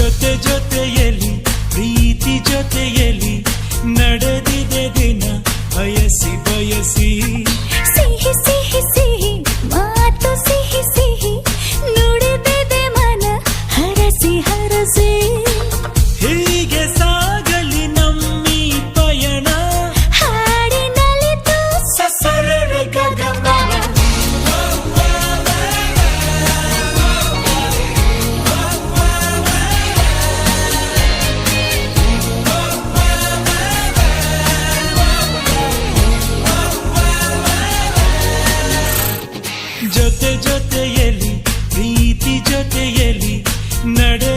ಜೊತೆ ಜೊತೆಯಲ್ಲಿ ಪ್ರೀತಿ ಜೊತೆಯಲ್ಲಿ ನಡೆದಿದೆ ದಿನ ಬಯಸಿ ಬಯಸಿ ಸಿಹಿ ಸಿಹಿ ಸಿಹಿ ಮಾತು ಸಿಹಿ ಸಿಹಿ ನುಡಿದಿದೆ ಮನ ಹರಸಿ ಹರಸಿ ಹೀಗೆ ಸಾಗಲಿ ನಮ್ಮಿ ಪಯಣ ಹಾಡಿನಲಿತು ಸಸರಳ ಗಗನ ಜೊತೆ ಜೊತೆಯಲ್ಲಿ ಪ್ರೀತಿ ಜೊತೆಯಲ್ಲಿ ನಡೆ